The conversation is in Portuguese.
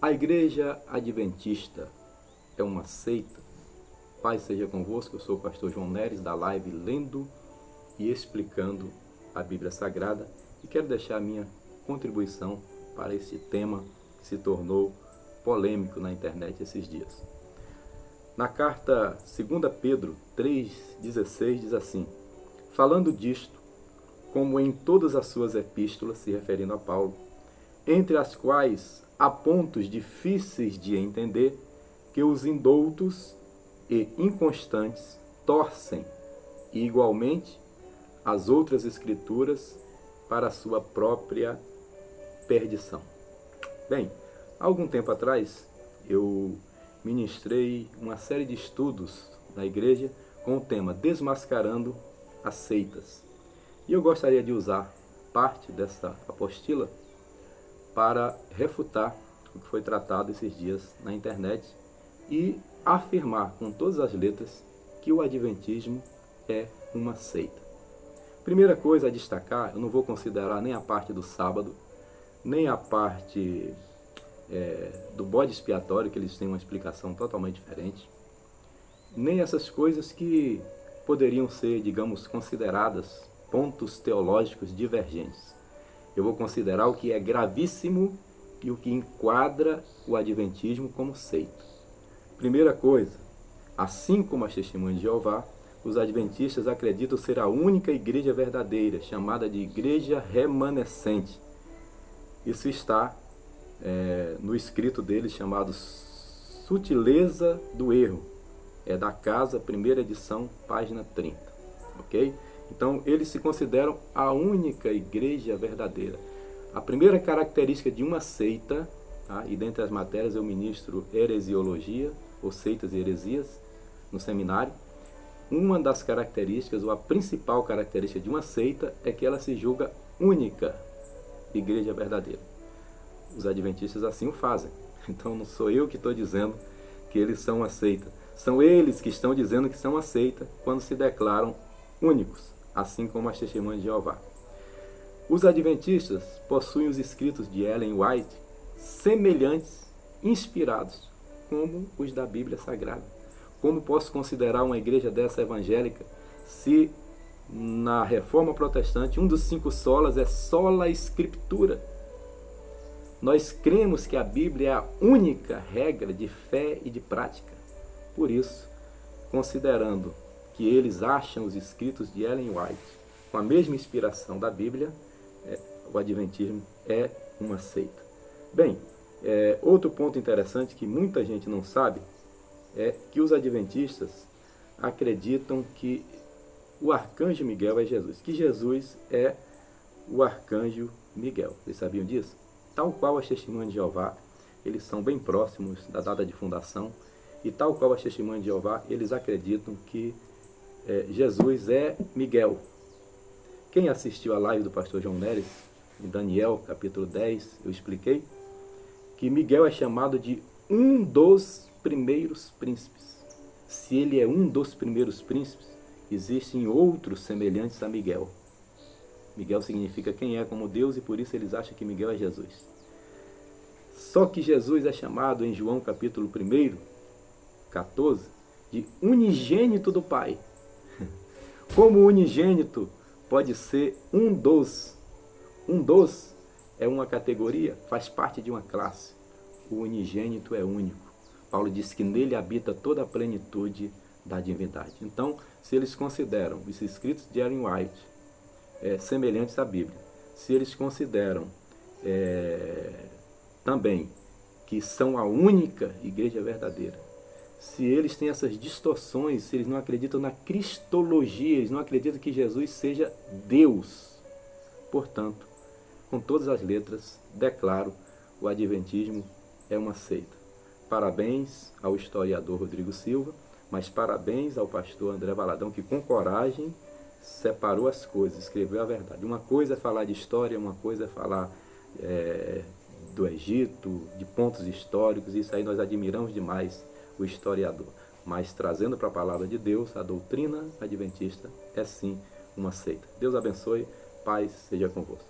A Igreja Adventista é uma seita? Paz seja convosco, eu sou o pastor João Neres, da live Lendo e Explicando a Bíblia Sagrada, e quero deixar a minha contribuição para esse tema que se tornou polêmico na internet esses dias. Na carta 2 Pedro 3,16 diz assim: falando disto, como em todas as suas epístolas, se referindo a Paulo, entre as quais há pontos difíceis de entender, que os indoutos e inconstantes torcem, e igualmente as outras escrituras, para a sua própria perdição. Bem, há algum tempo atrás eu ministrei uma série de estudos na igreja com o tema Desmascarando as Seitas. E eu gostaria de usar parte dessa apostila para refutar o que foi tratado esses dias na internet e afirmar com todas as letras que o Adventismo é uma seita. Primeira coisa a destacar, eu não vou considerar nem a parte do sábado, nem a parte do bode expiatório, que eles têm uma explicação totalmente diferente, nem essas coisas que poderiam ser, digamos, consideradas pontos teológicos divergentes. Eu vou considerar o que é gravíssimo e o que enquadra o Adventismo como seita. Primeira coisa, assim como as Testemunhas de Jeová, os Adventistas acreditam ser a única igreja verdadeira, chamada de Igreja Remanescente. Isso está no escrito deles chamado Sutileza do Erro. É da Casa, primeira edição, página 30. Ok? Então, eles se consideram a única igreja verdadeira. A primeira característica de uma seita, tá? E dentre as matérias eu ministro heresiologia, ou seitas e heresias, no seminário. Uma das características, ou a principal característica de uma seita, é que ela se julga única igreja verdadeira. Os adventistas assim o fazem. Então não sou eu que estou dizendo que eles são uma seita. São eles que estão dizendo que são uma seita quando se declaram únicos, assim como as Testemunhas de Jeová. Os adventistas possuem os escritos de Ellen White semelhantes, inspirados, como os da Bíblia Sagrada. Como posso considerar uma igreja dessa evangélica se na Reforma Protestante um dos 5 solas é sola Escritura? Nós cremos que a Bíblia é a única regra de fé e de prática. Por isso, considerando que eles acham os escritos de Ellen White com a mesma inspiração da Bíblia, o Adventismo é uma seita. Bem, outro ponto interessante que muita gente não sabe é que os adventistas acreditam que o arcanjo Miguel é Jesus, que Jesus é o arcanjo Miguel. Vocês sabiam disso? Tal qual as Testemunhas de Jeová, eles são bem próximos da data de fundação, e tal qual as Testemunhas de Jeová, eles acreditam que Jesus é Miguel. Quem assistiu a live do pastor João Neres, em Daniel, capítulo 10, eu expliquei que Miguel é chamado de um dos primeiros príncipes. Se ele é um dos primeiros príncipes, existem outros semelhantes a Miguel. Miguel significa quem é como Deus, e por isso eles acham que Miguel é Jesus. Só que Jesus é chamado em João capítulo 1, 14, de unigênito do Pai. Como unigênito pode ser um dos? Um dos é uma categoria, faz parte de uma classe. O unigênito é único. Paulo diz que nele habita toda a plenitude da divindade. Então, se eles consideram os escritos de Ellen White semelhantes à Bíblia, se eles consideram também que são a única igreja verdadeira, se eles têm essas distorções, se eles não acreditam na cristologia, eles não acreditam que Jesus seja Deus, portanto, com todas as letras, declaro: o Adventismo é uma seita. Parabéns ao historiador Rodrigo Silva, mas parabéns ao pastor André Valadão, que com coragem separou as coisas, escreveu a verdade. Uma coisa é falar de história, uma coisa é falar do Egito, de pontos históricos, isso aí nós admiramos demais o historiador. Mas trazendo para a palavra de Deus, a doutrina adventista é sim uma seita. Deus abençoe, paz seja convosco.